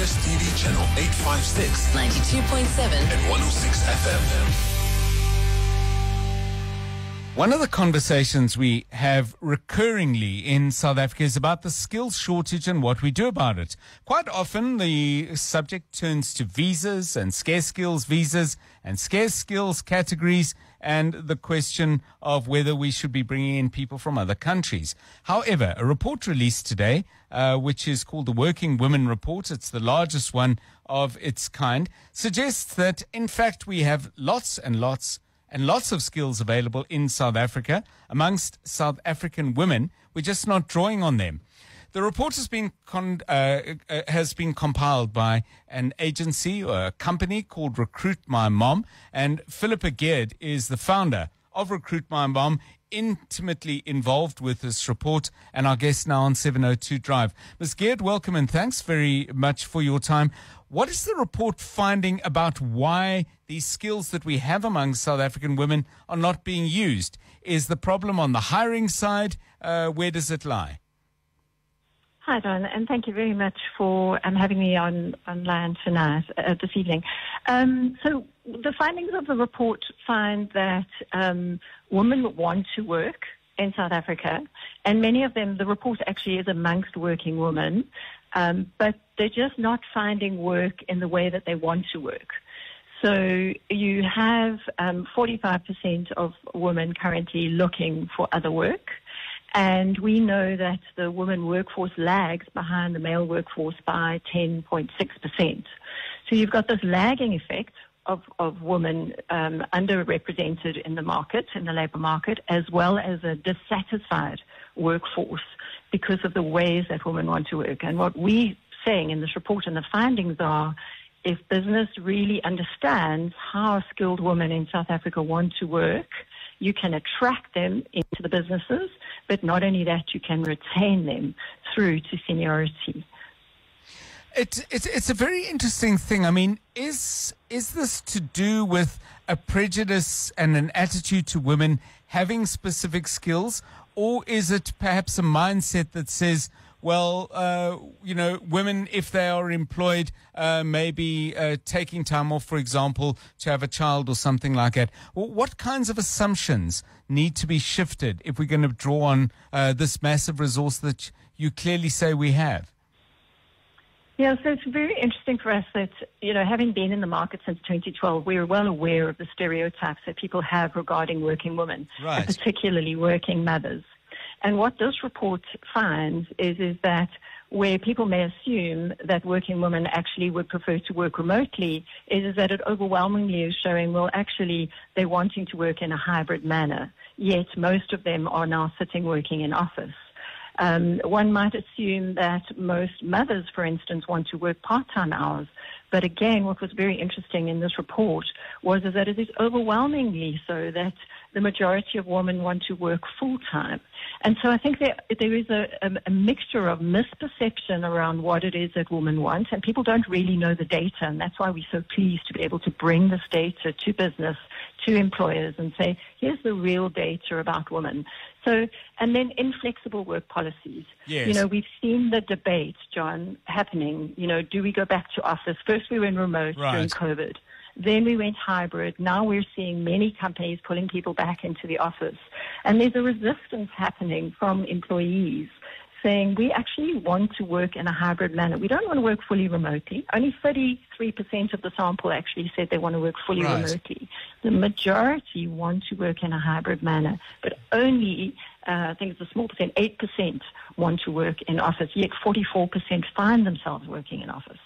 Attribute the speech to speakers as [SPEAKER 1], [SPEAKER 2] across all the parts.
[SPEAKER 1] DSTV channel 856,
[SPEAKER 2] 92.7
[SPEAKER 1] and 106 FM.
[SPEAKER 3] One of the conversations we have recurringly in South Africa is about the skills shortage and what we do about it. Quite often the subject turns to visas and scarce skills visas and scarce skills categories and the question of whether we should be bringing in people from other countries. However, a report released today, which is called the Working Women Report, it's the largest one of its kind, suggests that in fact we have lots of skills available in South Africa amongst South African women. We're just not drawing on them. The report has been compiled by an agency or a company called RecruitMyMom, and Phillipa Geard is the founder of RecruitMyMom, intimately involved with this report, and our guest now on 702 Drive. Ms. Geard, welcome and thanks very much for your time. What is the report finding about why these skills that we have among South African women are not being used? Is the problem on the hiring side? Where does it lie?
[SPEAKER 4] Hi, John, and thank you very much for having me online tonight, this evening. So the findings of the report find that women want to work in South Africa, and many of them, the report actually is amongst working women, but they're just not finding work in the way that they want to work. So you have 45% of women currently looking for other work. And we know that the women workforce lags behind the male workforce by 10.6%. So you've got this lagging effect of women underrepresented in the market, in the labour market, as well as a dissatisfied workforce because of the ways that women want to work. And what we're saying in this report and the findings are, if business really understands how skilled women in South Africa want to work, you can attract them into the businesses, but not only that, you can retain them through to seniority.
[SPEAKER 3] It's a very interesting thing. I mean, is this to do with a prejudice and an attitude to women having specific skills, or is it perhaps a mindset that says, well, women, if they are employed, maybe taking time off, for example, to have a child or something like that? What kinds of assumptions need to be shifted if we're going to draw on this massive resource that you clearly say we have?
[SPEAKER 4] Yeah, so it's very interesting for us that, having been in the market since 2012, we are well aware of the stereotypes that people have regarding working women,
[SPEAKER 3] right,
[SPEAKER 4] and particularly working mothers. And what this report finds is that where people may assume that working women actually would prefer to work remotely, is that it overwhelmingly is showing, well, actually, they're wanting to work in a hybrid manner, yet most of them are now sitting working in office. One might assume that most mothers, for instance, want to work part-time hours. But again, what was very interesting in this report was that it is overwhelmingly so that the majority of women want to work full-time. And so I think there is a mixture of misperception around what it is that women want, and people don't really know the data, and that's why we're so pleased to be able to bring this data to business, to employers, and say, here's the real data about women. So, and then inflexible work policies.
[SPEAKER 3] Yes.
[SPEAKER 4] We've seen the debate, John, happening. Do we go back to office? First we went remote during COVID. Then we went hybrid. Now we're seeing many companies pulling people back into the office. And there's a resistance happening from employees saying we actually want to work in a hybrid manner. We don't want to work fully remotely. Only 33% of the sample actually said they want to work fully remotely. The majority want to work in a hybrid manner, but only, I think it's a small percent, 8% want to work in office, yet 44% find themselves working in office.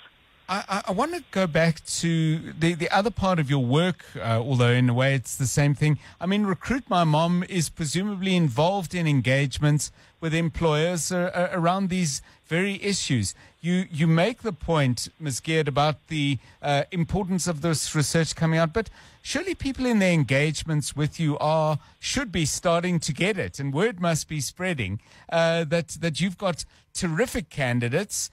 [SPEAKER 3] I want to go back to the other part of your work, although in a way it's the same thing. I mean, RecruitMyMom is presumably involved in engagements with employers around these very issues. You make the point, Ms. Geard, about the importance of this research coming out, but surely people in their engagements with you should be starting to get it, and word must be spreading that you've got terrific candidates,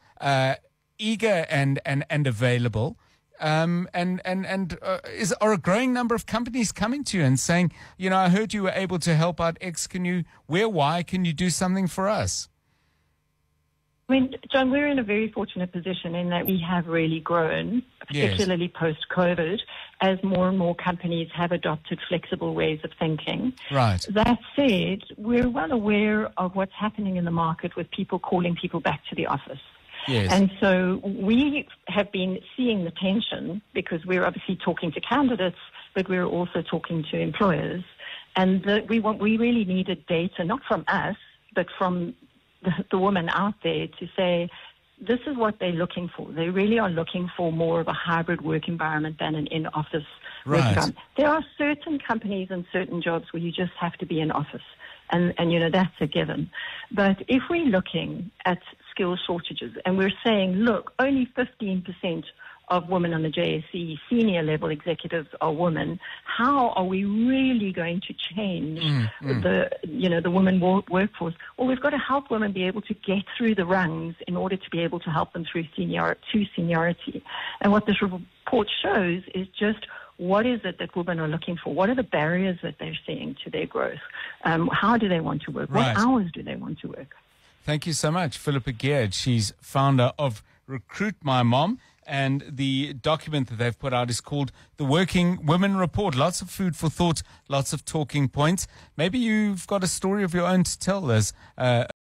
[SPEAKER 3] eager and available, are a growing number of companies coming to you and saying, I heard you were able to help out X. Why can you do something for us?
[SPEAKER 4] I mean, John, we're in a very fortunate position in that we have really grown, particularly post-COVID, as more and more companies have adopted flexible ways of thinking.
[SPEAKER 3] Right.
[SPEAKER 4] That said, we're well aware of what's happening in the market with people calling people back to the office.
[SPEAKER 3] Yes.
[SPEAKER 4] And so we have been seeing the tension because we're obviously talking to candidates, but we're also talking to employers. And we really needed data, not from us, but from the women out there to say, this is what they're looking for. They really are looking for more of a hybrid work environment than an in-office work environment. There are certain companies and certain jobs where you just have to be in office. And that's a given. But if we're looking at skill shortages and we're saying, look, only 15% of women on the JSE senior level executives are women, how are we really going to change the women workforce? Well, we've got to help women be able to get through the rungs in order to be able to help them through seniority. And what this report shows is just what is it that women are looking for? What are the barriers that they're seeing to their growth? How do they want to work? What hours do they want to work?
[SPEAKER 3] Thank you so much, Phillipa Geard. She's founder of RecruitMyMom. And the document that they've put out is called The Working Women Report. Lots of food for thought, lots of talking points. Maybe you've got a story of your own to tell us